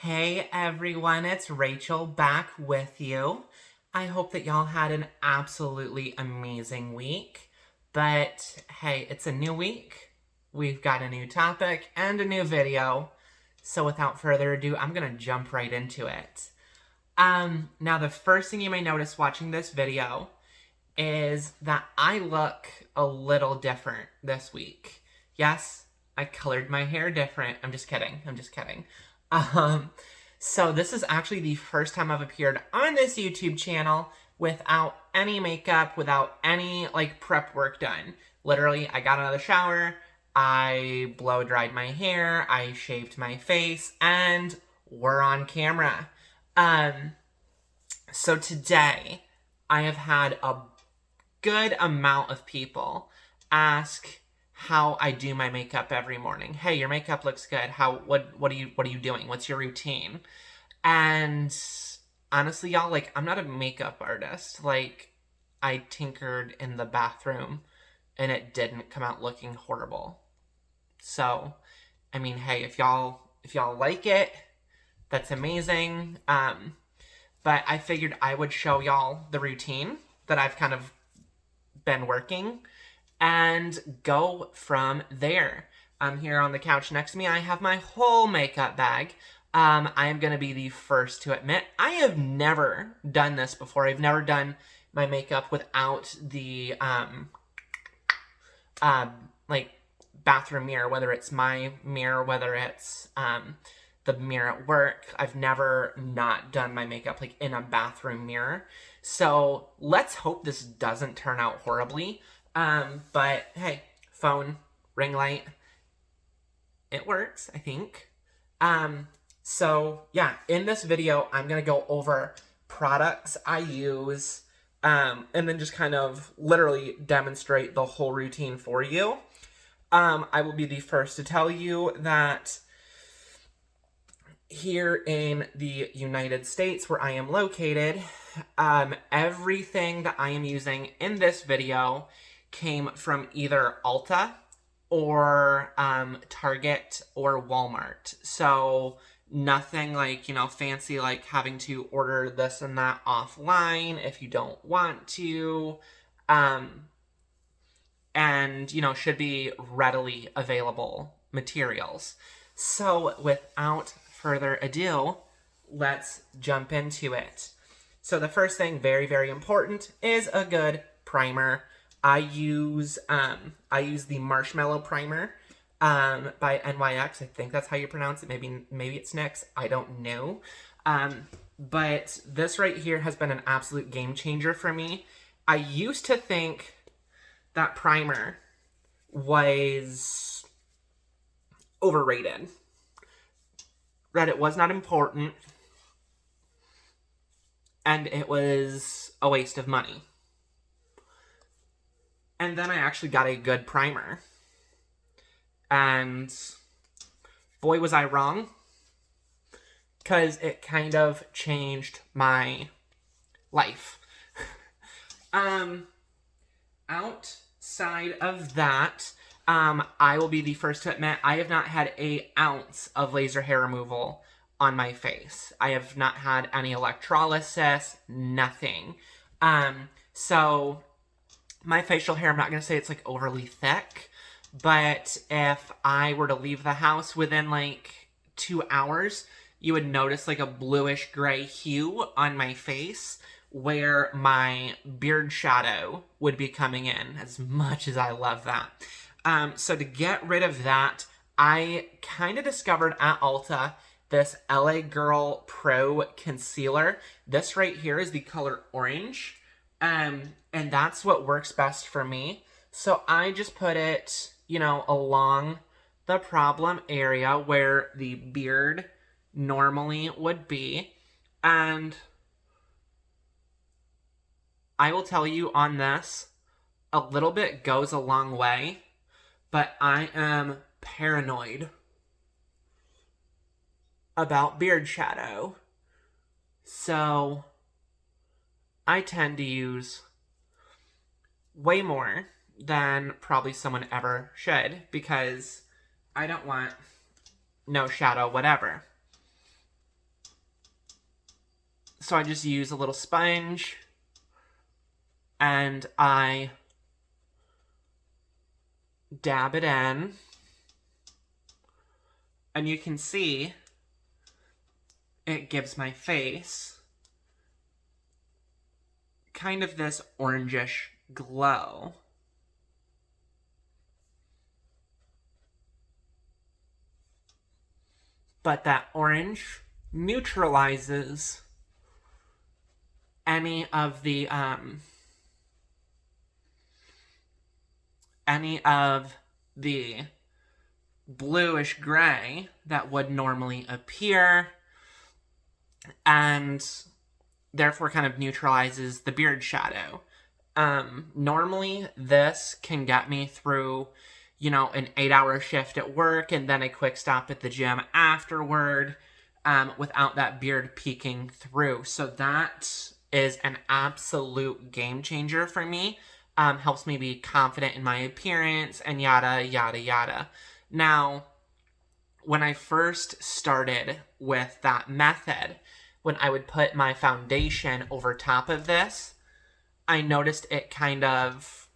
Hey everyone, it's Rachel back with you. I hope that y'all had an absolutely amazing week. But hey, it's a new week. We've got a new topic and a new video. So without further ado, I'm gonna jump right into it. Now the first thing you may notice watching this video is that I look a little different this week. Yes, I colored my hair different. I'm just kidding. So this is actually the first time I've appeared on this YouTube channel without any makeup, without any prep work done. Literally, I got out of the shower, I blow dried my hair, I shaved my face, and we're on camera. So today I have had a good amount of people ask how I do my makeup every morning. Hey, your makeup looks good. What are you doing? What's your routine? And honestly, y'all, I'm not a makeup artist. I tinkered in the bathroom and it didn't come out looking horrible. So, I mean, hey, if y'all like it, that's amazing. But I figured I would show y'all the routine that I've kind of been working and go from there. Here on the couch next to me, I have my whole makeup bag. I am going to be the first to admit, I have never done this before. I've never done my makeup without the, bathroom mirror, whether it's my mirror, whether it's, the mirror at work. I've never not done my makeup, in a bathroom mirror. So let's hope this doesn't turn out horribly. But hey, phone, ring light, it works, I think. So yeah, in this video, I'm going to go over products I use, and then just kind of literally demonstrate the whole routine for you. I will be the first to tell you that here in the United States, where I am located, everything that I am using in this video came from either Ulta or Target or Walmart. So nothing fancy having to order this and that offline if you don't want to. And should be readily available materials. So without further ado, let's jump into it. So the first thing, very, very important, is a good primer. I use the Marshmallow Primer by NYX. I think that's how you pronounce it. Maybe it's NYX. I don't know. But this right here has been an absolute game changer for me. I used to think that primer was overrated. That it was not important. And it was a waste of money. And then I actually got a good primer. And boy, was I wrong. Because it kind of changed my life. Outside of that, I will be the first to admit I have not had an ounce of laser hair removal on my face. I have not had any electrolysis, nothing. So my facial hair, I'm not going to say it's overly thick, but if I were to leave the house within 2 hours, you would notice a bluish gray hue on my face where my beard shadow would be coming in, as much as I love that. So to get rid of that, I kind of discovered at Ulta this LA Girl Pro Concealer. This right here is the color orange. And that's what works best for me. So I just put it, along the problem area where the beard normally would be. And I will tell you on this, a little bit goes a long way, but I am paranoid about beard shadow. So I tend to use way more than probably someone ever should, because I don't want no shadow whatever. So I just use a little sponge and I dab it in. And you can see it gives my face kind of this orangish glow. But that orange neutralizes any of the bluish gray that would normally appear, and therefore kind of neutralizes the beard shadow. Normally this can get me through, you know, an 8-hour shift at work and then a quick stop at the gym afterward, without that beard peeking through. So that is an absolute game changer for me. Helps me be confident in my appearance and yada, yada, yada. Now, when I first started with that method, when I would put my foundation over top of this, I noticed it kind of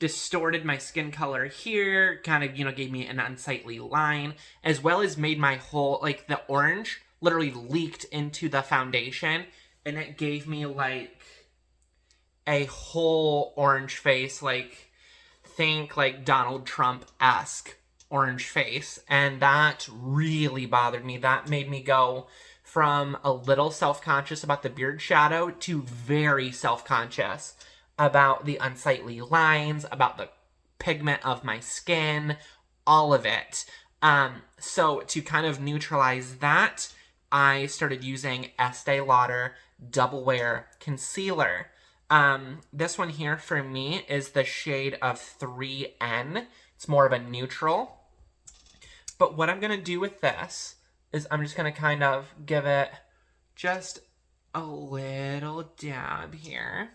distorted my skin color here, kind of, you know, gave me an unsightly line, as well as made my whole, like, the orange literally leaked into the foundation, and it gave me, like, a whole orange face, like, think, like, Donald Trump-esque orange face, and that really bothered me. That made me go from a little self-conscious about the beard shadow to very self-conscious about the unsightly lines, about the pigment of my skin, all of it. So to kind of neutralize that, I started using Estee Lauder Double Wear Concealer. This one here for me is the shade of 3N. It's more of a neutral. But what I'm going to do with this is I'm just going to kind of give it just a little dab here.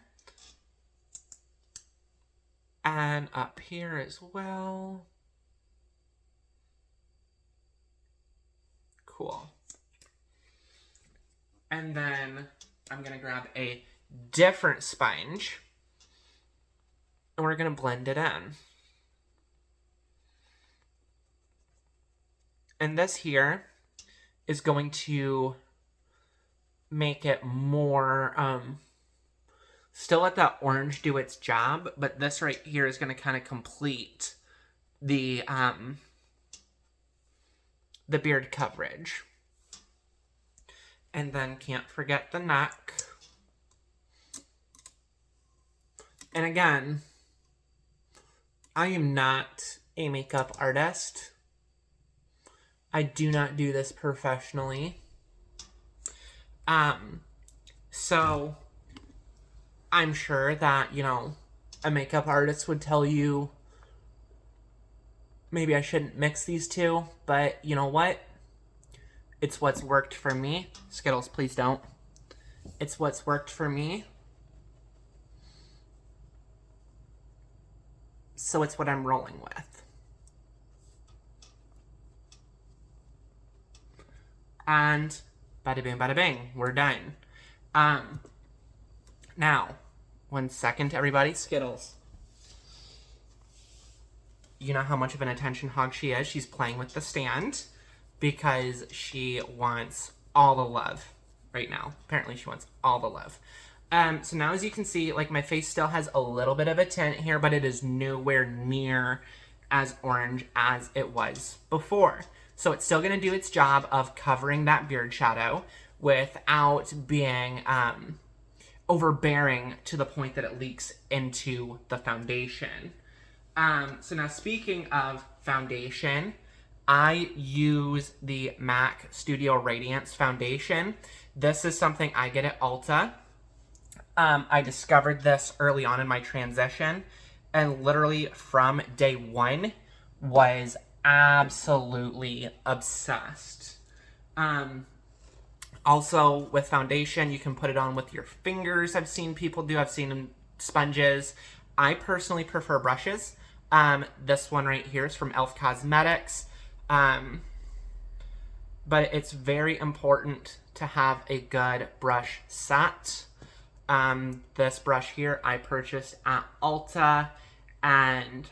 And up here as well. Cool. And then I'm going to grab a different sponge. And we're going to blend it in. And this here is going to make it more, still let that orange do its job, but this right here is going to kind of complete the beard coverage. And then can't forget the neck. And again, I am not a makeup artist. I do not do this professionally. So I'm sure that, you know, a makeup artist would tell you maybe I shouldn't mix these two, but you know what? It's what's worked for me. Skittles, please don't. It's what's worked for me. So it's what I'm rolling with. And bada bing, bada bing, we're done. Now, 1 second, everybody. Skittles. You know how much of an attention hog she is. She's playing with the stand because she wants all the love right now. Apparently she wants all the love. So now as you can see, like, my face still has a little bit of a tint here, but it is nowhere near as orange as it was before. So it's still going to do its job of covering that beard shadow without being overbearing to the point that it leaks into the foundation. So now speaking of foundation, I use the MAC Studio Radiance Foundation. This is something I get at Ulta. I discovered this early on in my transition, and literally from day one was absolutely obsessed. Also, with foundation, you can put it on with your fingers. I've seen people do. I've seen sponges. I personally prefer brushes. This one right here is from e.l.f. Cosmetics. but it's very important to have a good brush set. This brush here I purchased at Ulta, and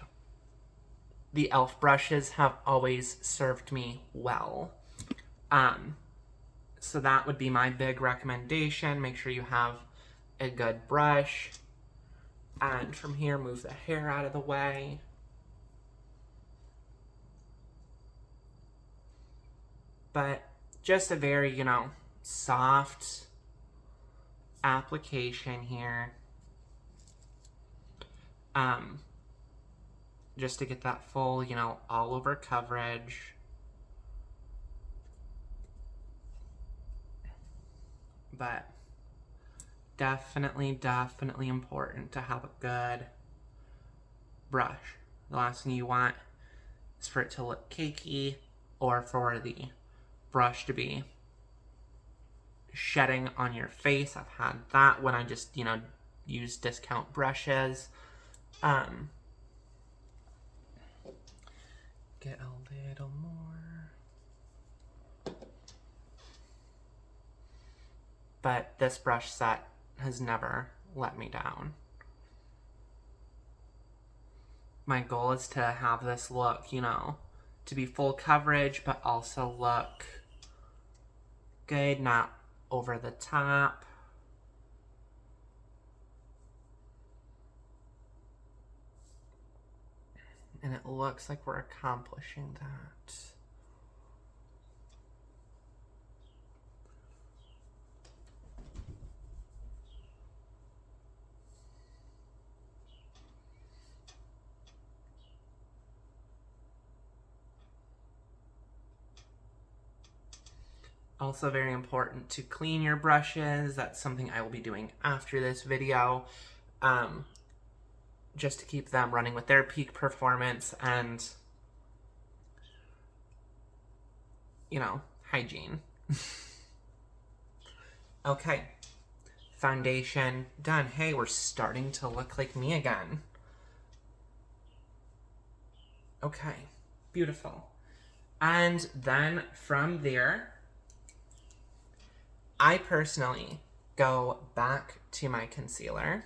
the e.l.f. brushes have always served me well. So that would be my big recommendation. Make sure you have a good brush. And from here, move the hair out of the way. But just a very, soft application here. Just to get that full, all over coverage. But definitely important to have a good brush. The last thing you want is for it to look cakey or for the brush to be shedding on your face. I've had that when I just, use discount brushes. Get a little more. But this brush set has never let me down. My goal is to have this look, to be full coverage, but also look good, not over the top. And it looks like we're accomplishing that. Also very important to clean your brushes. That's something I will be doing after this video. Just to keep them running with their peak performance and, hygiene. Okay. Foundation done. Hey, we're starting to look like me again. Okay. Beautiful. And then from there, I personally go back to my concealer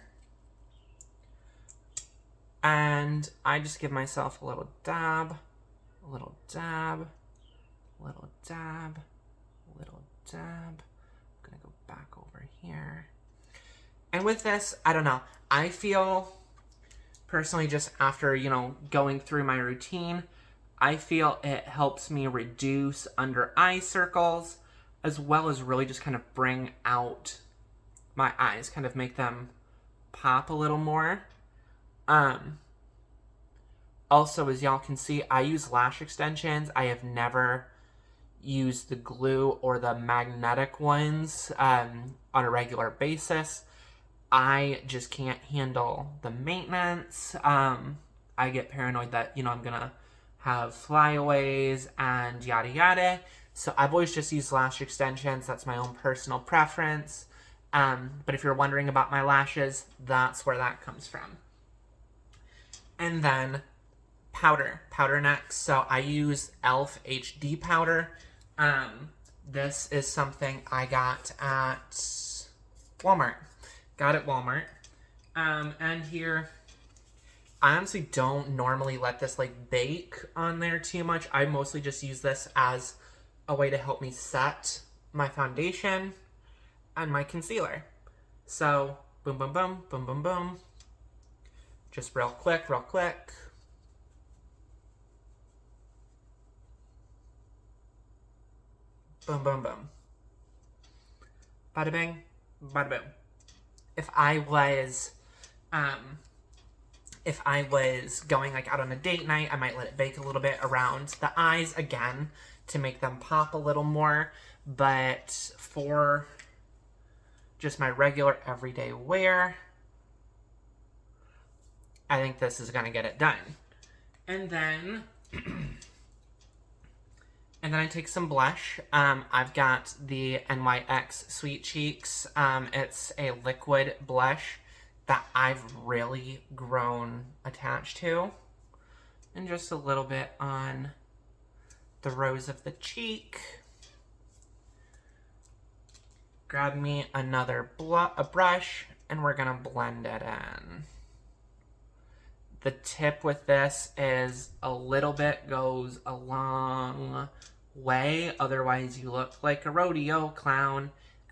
and I just give myself a little dab, a little dab, a little dab, a little dab. I'm gonna go back over here. And with this, I don't know, I feel personally just after, going through my routine, I feel it helps me reduce under eye circles, as well as really just kind of bring out my eyes, kind of make them pop a little more. Also, as y'all can see, I use lash extensions. I have never used the glue or the magnetic ones on a regular basis. I just can't handle the maintenance. I get paranoid that, I'm gonna have flyaways and yada yada. So I've always just used lash extensions. That's my own personal preference. But if you're wondering about my lashes, that's where that comes from. And then powder next. So I use e.l.f. HD powder. This is something I got at Walmart. And here, I honestly don't normally let this bake on there too much. I mostly just use this as a way to help me set my foundation and my concealer. So, boom, boom, boom, boom, boom, boom. Just real quick. Boom, boom, boom. Bada bing, bada boom. If I was going out on a date night, I might let it bake a little bit around the eyes again to make them pop a little more. But for just my regular everyday wear, I think this is gonna get it done. And then I take some blush. I've got the NYX Sweet Cheeks. It's a liquid blush that I've really grown attached to. And just a little bit on the rose of the cheek. grab me another a brush, and we're gonna blend it in. The tip with this is a little bit goes a long way, otherwise you look like a rodeo clown,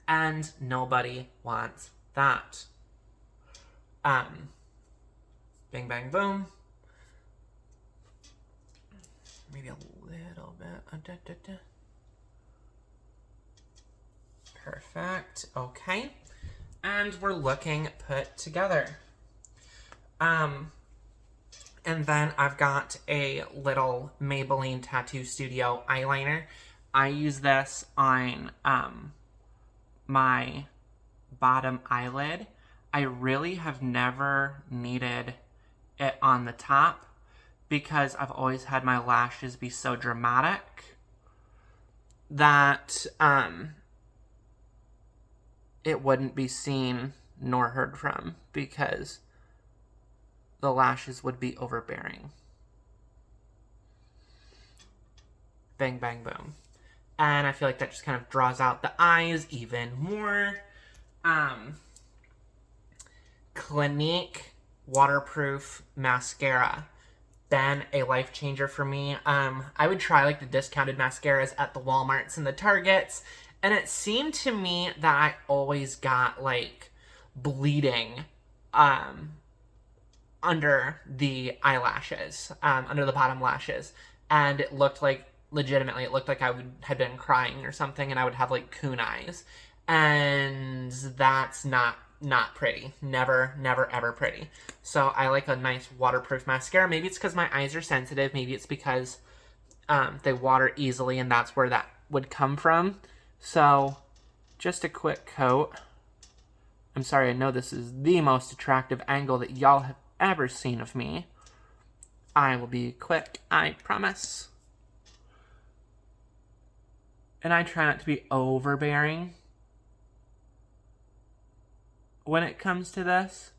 and nobody wants that. Bing, bang, boom. Maybe a little bit. Perfect. Okay. And we're looking put together. And then I've got a little Maybelline Tattoo Studio eyeliner. I use this on my bottom eyelid. I really have never needed it on the top because I've always had my lashes be so dramatic that it wouldn't be seen nor heard from because the lashes would be overbearing. Bang, bang, boom. And I feel like that just kind of draws out the eyes even more. Clinique waterproof mascara. Been a life changer for me. I would try like the discounted mascaras at the Walmarts and the Targets, and it seemed to me that I always got like bleeding under the eyelashes, under the bottom lashes, and it looked like, legitimately, it looked like I had been crying or something, and I would have like coon eyes, and that's not pretty. Never, ever pretty. So I like a nice waterproof mascara. Maybe it's because my eyes are sensitive. Maybe it's because they water easily, and that's where that would come from. So just a quick coat. I'm sorry, I know this is the most attractive angle that y'all have ever seen of me. I will be quick, I promise. And I try not to be overbearing when it comes to this.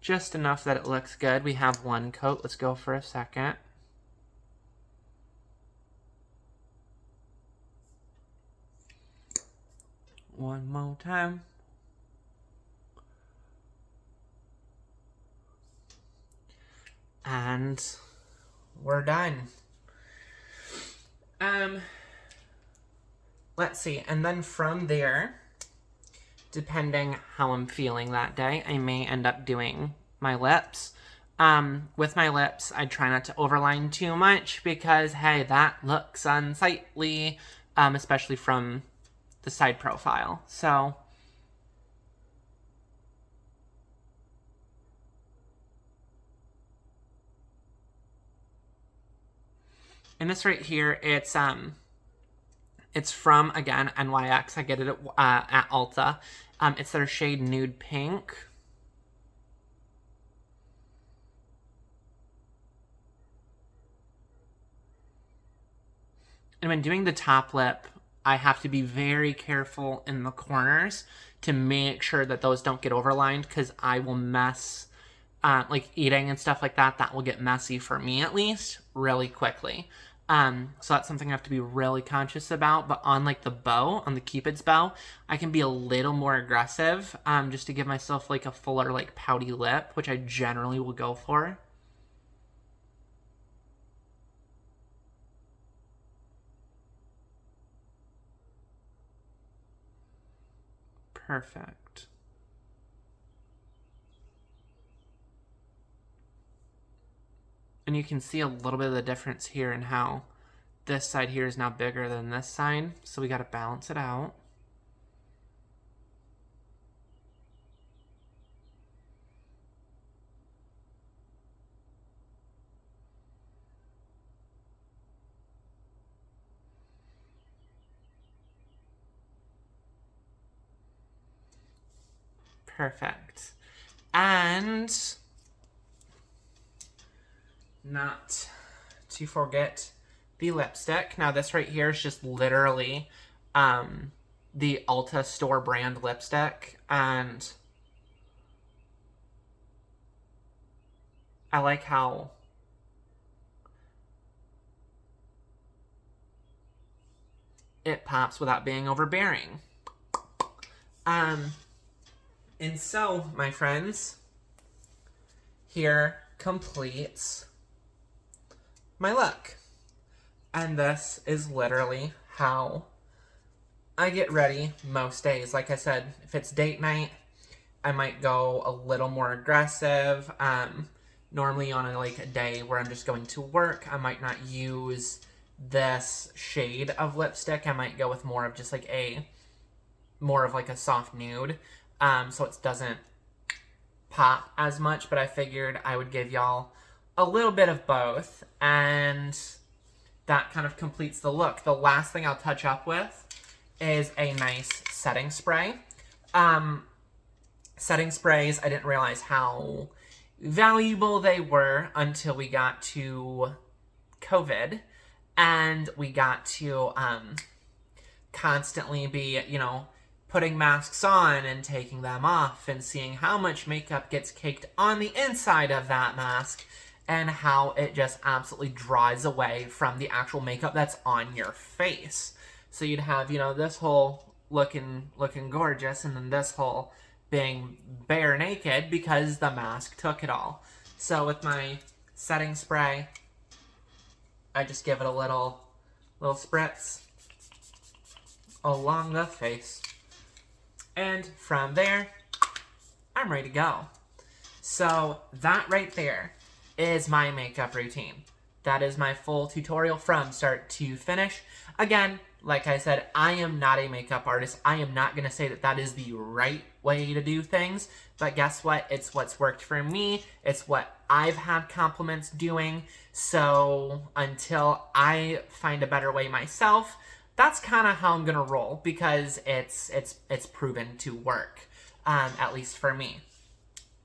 Just enough that it looks good. We have one coat. Let's go for a second. One more time. And we're done. Let's see. And then from there, depending how I'm feeling that day, I may end up doing my lips. With my lips, I try not to overline too much because, hey, that looks unsightly, especially from the side profile. So and this right here, it's from, again, NYX. I get it at Ulta. It's their shade Nude Pink. And when doing the top lip, I have to be very careful in the corners to make sure that those don't get overlined, because I will mess, like eating and stuff like that, that will get messy for me at least, really quickly. So that's something I have to be really conscious about. But on like the bow, on the Cupid's bow, I can be a little more aggressive, just to give myself like a fuller, like pouty lip, which I generally will go for. Perfect. And you can see a little bit of the difference here in how this side here is now bigger than this side. So we got to balance it out. Perfect. And not to forget the lipstick. Now this right here is just literally the Ulta store brand lipstick, and I like how it pops without being overbearing. Um, and so, my friends, here completes my look. And this is literally how I get ready most days. Like I said, if it's date night, I might go a little more aggressive. Normally on a day where I'm just going to work, I might not use this shade of lipstick. I might go with more of just a soft nude. So it doesn't pop as much, but I figured I would give y'all a little bit of both, and that kind of completes the look. The last thing I'll touch up with is a nice setting spray. Setting sprays, I didn't realize how valuable they were until we got to COVID, and we got to constantly be, putting masks on and taking them off and seeing how much makeup gets caked on the inside of that mask and how it just absolutely dries away from the actual makeup that's on your face. So you'd have, this whole looking gorgeous, and then this whole being bare naked because the mask took it all. So with my setting spray, I just give it a little spritz along the face. And from there, I'm ready to go. So that right there is my makeup routine. That is my full tutorial from start to finish. Again, like I said, I am not a makeup artist. I am not going to say that is the right way to do things. But guess what? It's what's worked for me. It's what I've had compliments doing. So until I find a better way myself, that's kind of how I'm going to roll, because it's proven to work, at least for me.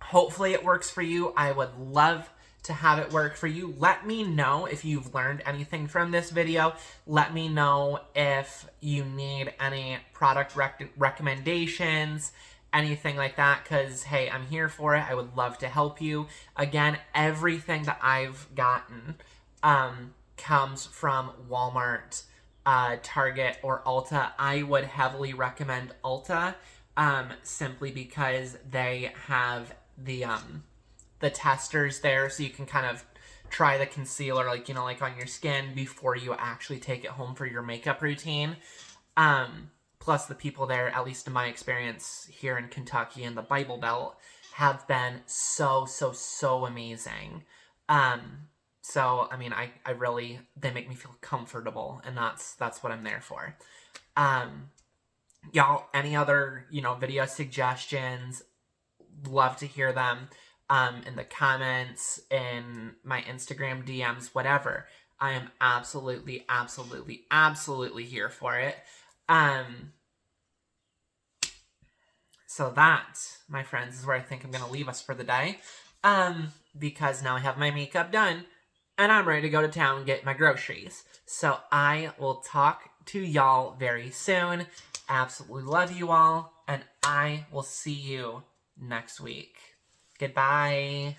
Hopefully it works for you. I would love to have it work for you. Let me know if you've learned anything from this video. Let me know if you need any product recommendations, anything like that, because, hey, I'm here for it. I would love to help you. Again, everything that I've gotten comes from Walmart, Target, or Ulta. I would heavily recommend Ulta, simply because they have the testers there, so you can kind of try the concealer, on your skin before you actually take it home for your makeup routine. Plus, the people there, at least in my experience here in Kentucky and the Bible Belt, have been so amazing. So, I mean, I really, they make me feel comfortable, and that's what I'm there for. Y'all, any other, video suggestions, love to hear them, in the comments, in my Instagram DMs, whatever. I am absolutely here for it. So that, my friends, is where I think I'm going to leave us for the day. Because now I have my makeup done, and I'm ready to go to town and get my groceries. So I will talk to y'all very soon. Absolutely love you all, and I will see you next week. Goodbye.